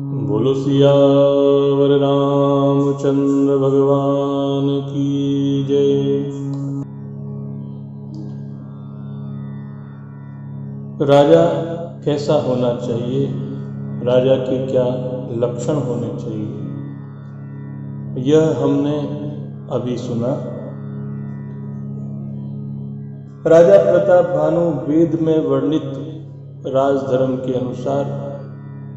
बोलो सियावर रामचंद्र भगवान की जय। राजा कैसा होना चाहिए, राजा के क्या लक्षण होने चाहिए, यह हमने अभी सुना। राजा प्रताप भानु वेद में वर्णित राजधर्म के अनुसार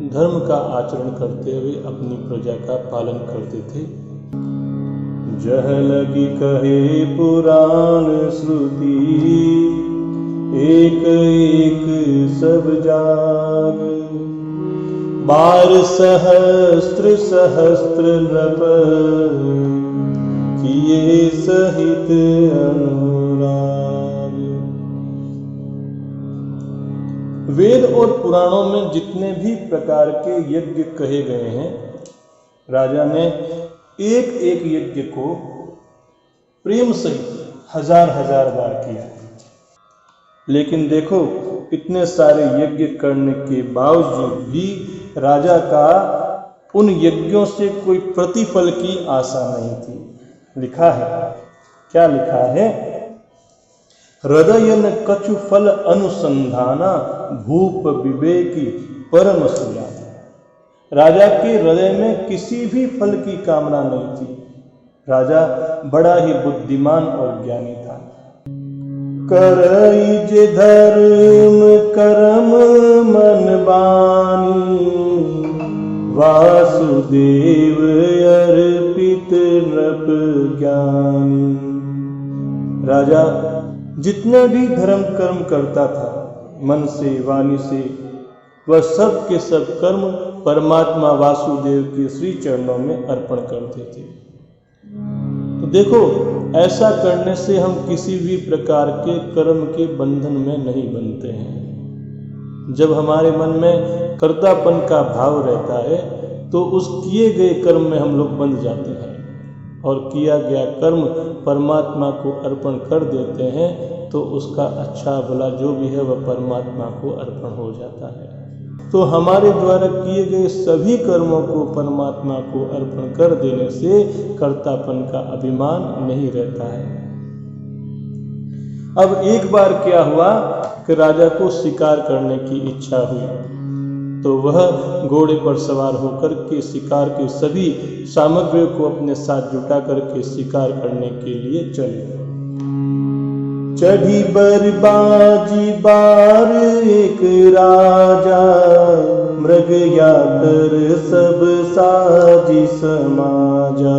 धर्म का आचरण करते हुए अपनी प्रजा का पालन करते थे। जह लगी कहे पुराण श्रुति, एक एक सब जाग। 12 सहस्त्र सहस्त्र नृप, किए सहित अनुराग। वेद और पुराणों में जितने भी प्रकार के यज्ञ कहे गए हैं, राजा ने एक एक यज्ञ को प्रेम सहित हजार हजार बार किया। लेकिन देखो, इतने सारे यज्ञ करने के बावजूद भी राजा का उन यज्ञों से कोई प्रतिफल की आशा नहीं थी। लिखा है, क्या लिखा है? हृदय न कछु फल अनुसंधाना, भूप विवेकी परम सुजान। राजा के हृदय में किसी भी फल की कामना नहीं थी। राजा बड़ा ही बुद्धिमान और ज्ञानी था। करई जे धर्म करम मन बानी, वासुदेव अर्पित नृप ज्ञानी। राजा जितने भी धर्म कर्म करता था, मन से वाणी से, वह सब के सब कर्म परमात्मा वासुदेव के श्री चरणों में अर्पण करते थे। तो देखो, ऐसा करने से हम किसी भी प्रकार के कर्म के बंधन में नहीं बनते हैं। जब हमारे मन में कर्तापन का भाव रहता है तो उस किए गए कर्म में हम लोग बंध जाते हैं और किया गया कर्म परमात्मा को अर्पण कर देते हैं तो उसका अच्छा भला जो भी है वह परमात्मा को अर्पण हो जाता है। तो हमारे द्वारा किए गए सभी कर्मों को परमात्मा को अर्पण कर देने से कर्तापन का अभिमान नहीं रहता है। अब एक बार क्या हुआ कि राजा को शिकार करने की इच्छा हुई, तो वह घोड़े पर सवार होकर के शिकार के सभी सामग्रियों को अपने साथ जुटा करके शिकार करने के लिए चले। चढ़ी बरबाजी बार एक राजा, मृग या कर सब साजी समाजा।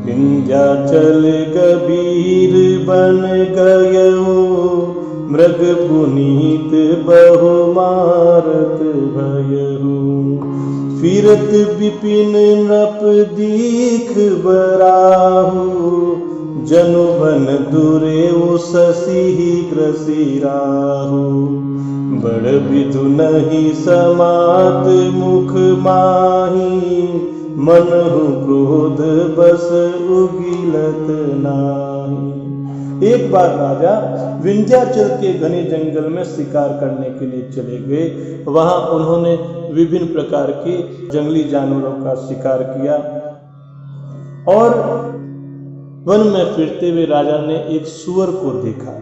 विंध्याचल कबीर बन गयो, मृग पुनीत बहु मारत भयहु। फिरत विपिन नृप दीख बराहु, जनु बन दुरेउ शशि ग्रसिराहु। बड़ विधु नहीं समात मुख माही, मनहु क्रोध बस उगिलत नाही। एक बार राजा विंध्याचल के घने जंगल में शिकार करने के लिए चले गए। वहां उन्होंने विभिन्न प्रकार के जंगली जानवरों का शिकार किया और वन में फिरते हुए राजा ने एक सुअर को देखा।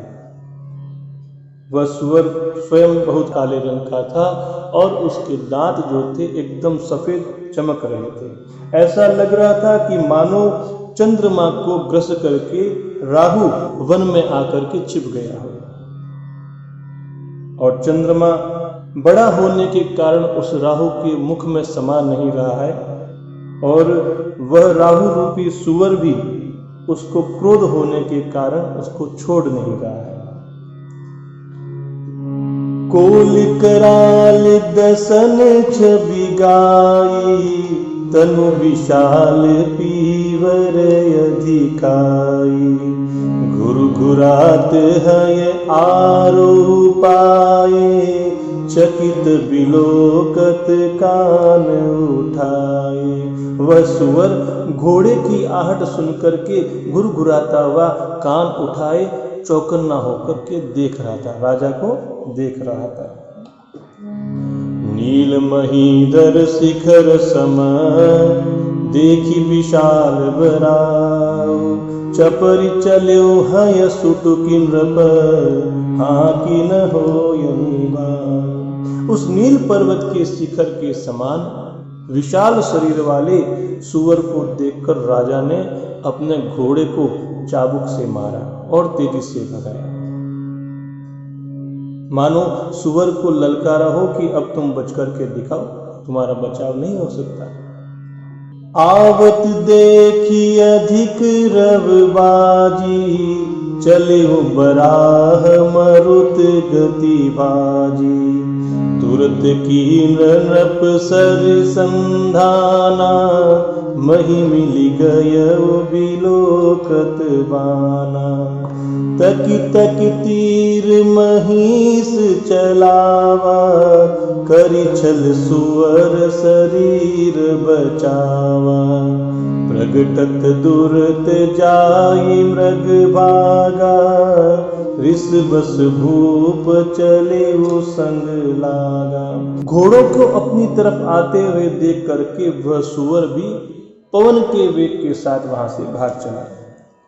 वह सुअर स्वयं बहुत काले रंग का था और उसके दांत जो थे एकदम सफेद चमक रहे थे। ऐसा लग रहा था कि मानो चंद्रमा को ग्रस करके राहु वन में आकर के छिप गया हो। और चंद्रमा बड़ा होने के कारण उस राहु के मुख में समा नहीं रहा है और वह राहु रूपी सुअर भी उसको क्रोध होने के कारण उसको छोड़ नहीं रहा है। कोल कराल दसन छवि गाई, तनु विशाल पीवर अधिकाई। घुर घुरात है आरोपाए, चकित बिलोकत कान उठाए। वह सुअर घोड़े की आहट सुनकर के घुरघुराता हुआ कान उठाए चौकन्ना होकर के देख रहा था, राजा को देख रहा था। नील महीधर शिखर सम देखी विशाल बराव चपरि चल्यो हय सुटुकी नृप हाँ की न होयनि बार। उस नील पर्वत के शिखर के समान विशाल शरीर वाले सुअर को देखकर राजा ने अपने घोड़े को चाबुक से मारा और तेजी से भगाया, मानो सुअर को ललकारा हो कि अब तुम बच करके दिखाओ, तुम्हारा बचाव नहीं हो सकता। आवत देखी अधिक रवबाजी चले हो बराह मरुत गति भाजी तुरत कीन नृप सर संधाना मही मिली गय बिलोकत बाना तकी तक तीर महिष चलावा करी छल सुअर शरीर बचावा प्रगटत दुरत जाई मृग भागा ऋष बस भूप चले वो संग लागा। घोड़ों को अपनी तरफ आते हुए देख करके वह सुअर भी पवन के वेग के साथ वहां से भाग चला।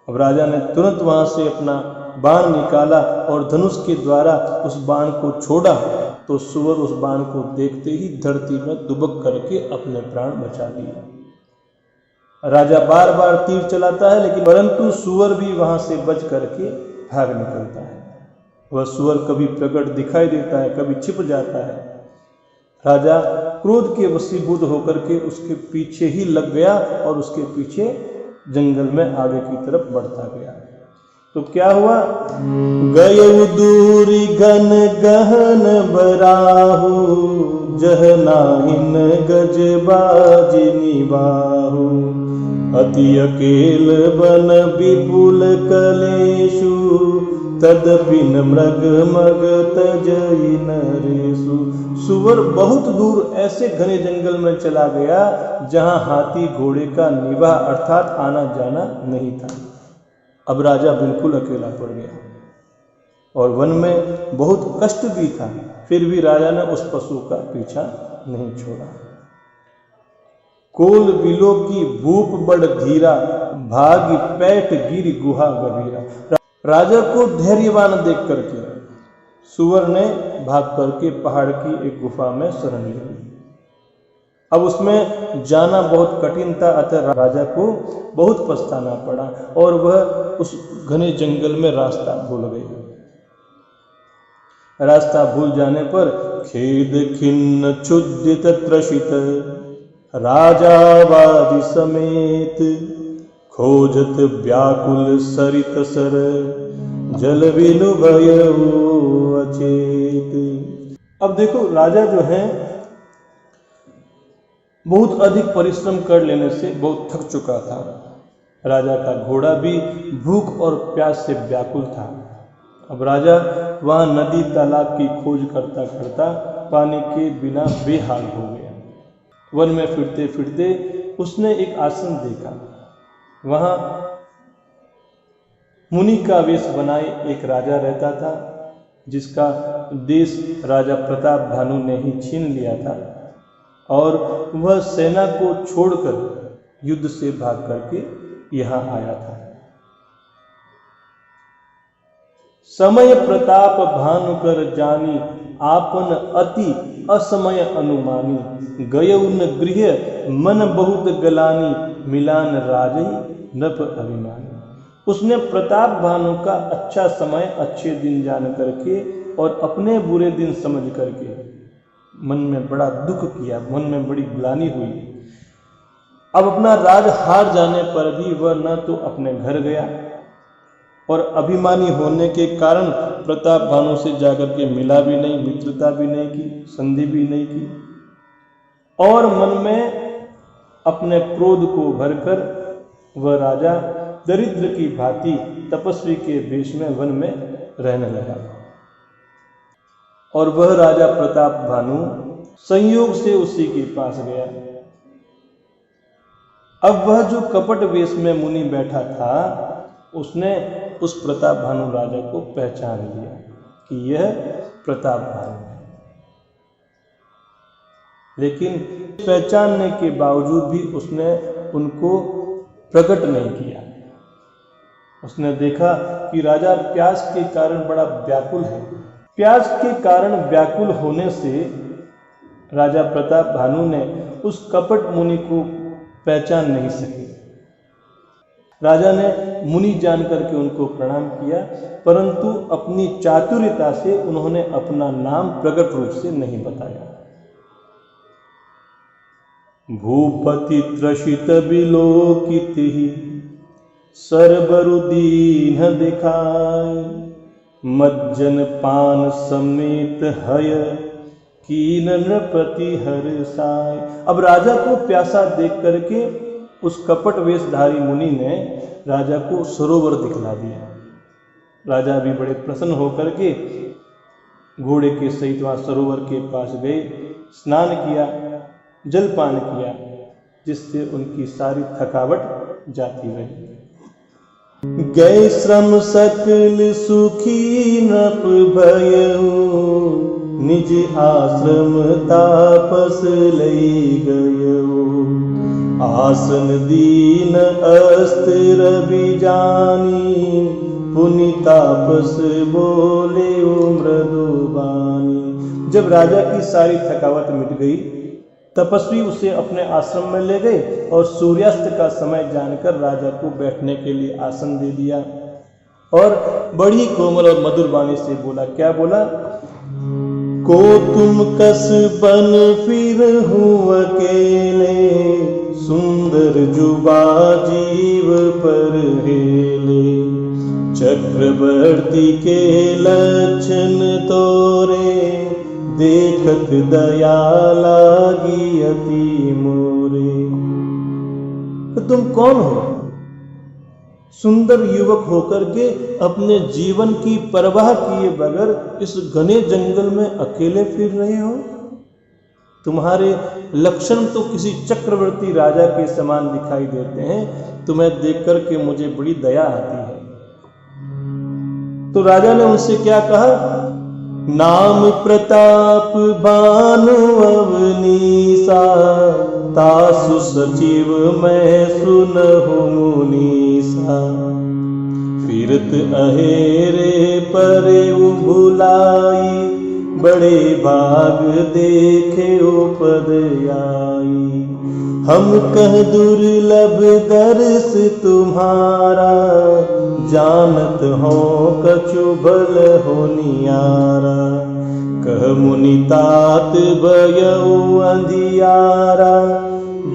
अब राजा ने तुरंत वहां से अपना बाण निकाला और धनुष के द्वारा उस बाण को छोड़ा तो सुअर उस बाण को देखते ही धरती में दुबक करके अपने प्राण बचा लिए। राजा बार बार तीर चलाता है लेकिन परंतु सुअर भी वहां से बच करके भाग निकलता है। वह सुअर कभी प्रकट दिखाई देता है, कभी छिप जाता है। राजा क्रोध के वशीभूत होकर के उसके पीछे ही लग गया और उसके पीछे जंगल में आगे की तरफ बढ़ता गया। तो क्या हुआ, गय दूरी घन गहन बराहु जह नाहिन गज बाजी निबाहु अति अकेल बन विपुल कलेशु तदपि न मृग मग तजई नरेशु। सुअर बहुत दूर ऐसे घने जंगल में चला गया जहां हाथी घोड़े का निवाह अर्थात आना जाना नहीं था। अब राजा बिल्कुल अकेला पड़ गया और वन में बहुत कष्ट भी था, फिर भी राजा ने उस पशु का पीछा नहीं छोड़ा। कोल बिलो की भूप बड़ धीरा भागी पैठ गिर गुहा गभीरा। राजा को धैर्यवान देख करके सुअर ने भाग करके पहाड़ की एक गुफा में शरण ले ली। अब उसमें जाना बहुत कठिन था, अतः राजा को बहुत पछताना पड़ा और वह उस घने जंगल में रास्ता भूल गए। रास्ता भूल जाने पर खेद खिन्न क्षुदित त्रसित राजावादि समेत खोजत व्याकुल सरित सर जल बिनु भयउ अचेत। अब देखो राजा जो है बहुत अधिक परिश्रम कर लेने से बहुत थक चुका था। राजा का घोड़ा भी भूख और प्यास से व्याकुल था। अब राजा वहां नदी तालाब की खोज करता करता पानी के बिना बेहाल हो गया। वन में फिरते फिरते उसने एक आश्रम देखा। वहां मुनि का वेश बनाए एक राजा रहता था, जिसका देश राजा प्रताप भानु ने ही छीन लिया था और वह सेना को छोड़कर युद्ध से भाग करके यहां आया था। समय प्रताप भानु कर जानी आपन अति असमय अनुमानी गयउ न गृह मन बहुत गलानी मिलान राजई नृप अभिमानी। उसने प्रताप भानु का अच्छा समय अच्छे दिन जान करके और अपने बुरे दिन समझ करके मन में बड़ा दुख किया, मन में बड़ी ग्लानि हुई। अब अपना राज हार जाने पर भी वह न तो अपने घर गया और अभिमानी होने के कारण प्रताप भानु से जाकर के मिला भी नहीं, मित्रता भी नहीं की, संधि भी नहीं की और मन में अपने क्रोध को भरकर वह राजा दरिद्र की भांति तपस्वी के वेश में वन में रहने लगा। और वह राजा प्रताप भानु संयोग से उसी के पास गया। अब वह जो कपट वेश में मुनि बैठा था उसने उस प्रताप भानु राजा को पहचान लिया कि यह प्रताप भानु है। लेकिन पहचानने के बावजूद भी उसने उनको प्रकट नहीं किया। उसने देखा कि राजा प्यास के कारण बड़ा व्याकुल है। प्यास के कारण व्याकुल होने से राजा प्रताप भानु ने उस कपट मुनि को पहचान नहीं सके। राजा ने मुनि जान करके उनको प्रणाम किया, परंतु अपनी चातुर्यता से उन्होंने अपना नाम प्रकट रूप से नहीं बताया। भूपति त्रसित विलोकित ही सरबरु दीन दिखाय, मज्जन पान समेत हय कीन नृपति हर्षाय। अब राजा को प्यासा देख करके उस कपट वेशधारी मुनि ने राजा को सरोवर दिखला दिया। राजा भी बड़े प्रसन्न होकर के घोड़े के सहित वहां सरोवर के पास गए, स्नान किया, जलपान किया, जिससे उनकी सारी थकावट जाती रही। गए श्रम सकल सुखी नृप भयउ, निज आश्रम तापस लई गयउ। आसन दीन अस्त्र बिजानी, पुनि तापस बोले मृदुबानी। जब राजा की सारी थकावट मिट गई, तपस्वी उसे अपने आश्रम में ले गए और सूर्यास्त का समय जानकर राजा को बैठने के लिए आसन दे दिया और बड़ी कोमल और मधुर वाणी से बोला। क्या बोला? को तुम कस बन फिर हूँ अकेले, सुंदर जुबा जीव पर हेले। चक्रवर्ती के लक्षण तोरे, देखत दया लागी अति मोरे। तो तुम कौन हो? सुंदर युवक होकर के अपने जीवन की परवाह किए बगैर इस घने जंगल में अकेले फिर रहे हो। तुम्हारे लक्षण तो किसी चक्रवर्ती राजा के समान दिखाई देते हैं। तुम्हें देख करके मुझे बड़ी दया आती है। तो राजा ने उनसे क्या कहा? नाम प्रताप भानु अवनीसा, तासु सचिव मैं सुनहु मुनीसा। फिरत अहेरे परे भुलाई, बड़े भाग देखे पद आई। हम कह दुर्लभ दर्श तुम्हारा, जानत हो कछु भल हो नियारा। कह मुनि तात भयउ अंधियारा,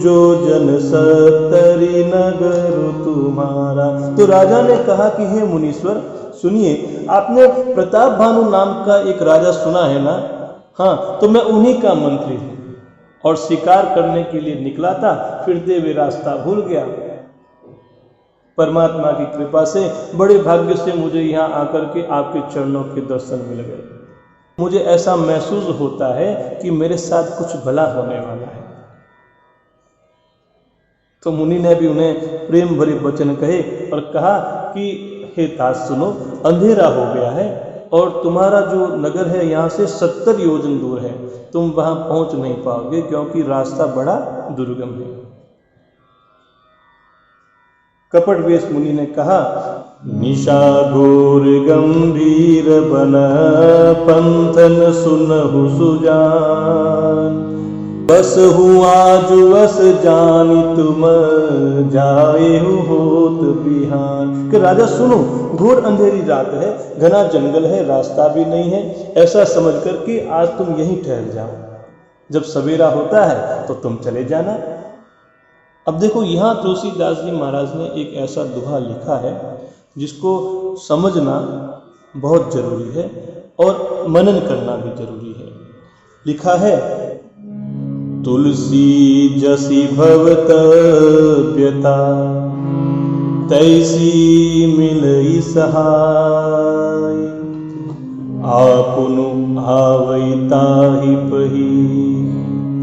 जो जन सत्तरी नगर तुम्हारा। तो राजा ने कहा कि हे मुनीश्वर, सुनिए, आपने प्रताप भानु नाम का एक राजा सुना है ना? हाँ, तो मैं उन्हीं का मंत्री हूँ और शिकार करने के लिए निकला था, फिरते हुए रास्ता भूल गया। परमात्मा की कृपा से बड़े भाग्य से मुझे यहाँ आकर के आपके चरणों के दर्शन मिल गए। मुझे ऐसा महसूस होता है कि मेरे साथ कुछ भला होने वाला है। तो मुनि ने भी उन्हें प्रेम भरे वचन कहे और कहा कि हे तात सुनो, अंधेरा हो गया है और तुम्हारा जो नगर है यहाँ से 70 योजन दूर है। तुम वहां पहुंच नहीं पाओगे क्योंकि रास्ता बड़ा दुर्गम है। कपट वेश मुनि ने कहा, निशा घोर गंभीर बन पंथन सुनहु सुजान। बस हूँ आज वस जानी तुम, जाए होत बिहान। कि राजा सुनो, घोर अंधेरी रात है, घना जंगल है, रास्ता भी नहीं है। ऐसा समझ कर कि आज तुम यहीं ठहर जाओ, जब सवेरा होता है तो तुम चले जाना। अब देखो, यहाँ तुलसीदास जी महाराज ने एक ऐसा दोहा लिखा है जिसको समझना बहुत जरूरी है और मनन करना भी जरूरी है। लिखा है, तुलसी जसी भवत व्यता, तैसी मिलई सहाय। आपुनु आवै ताहि पही,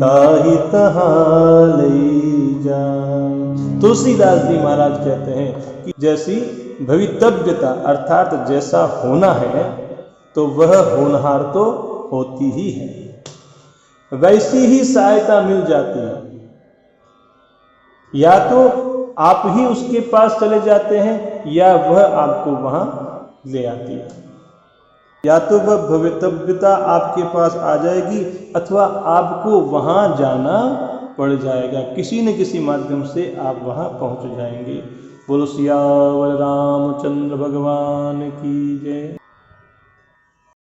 ताहि तहाँ लई जाय। तुलसीदास जी महाराज कहते हैं कि जैसी भवितव्यता अर्थात जैसा होना है तो वह होनहार तो होती ही है। वैसी ही सहायता मिल जाती है। या तो आप ही उसके पास चले जाते हैं या वह आपको वहां ले आती है। या तो वह भवितव्यता आपके पास आ जाएगी अथवा आपको वहां जाना पड़ जाएगा, किसी न किसी माध्यम से आप वहां पहुंच जाएंगे। बोलो सियावर रामचंद्र भगवान की जय।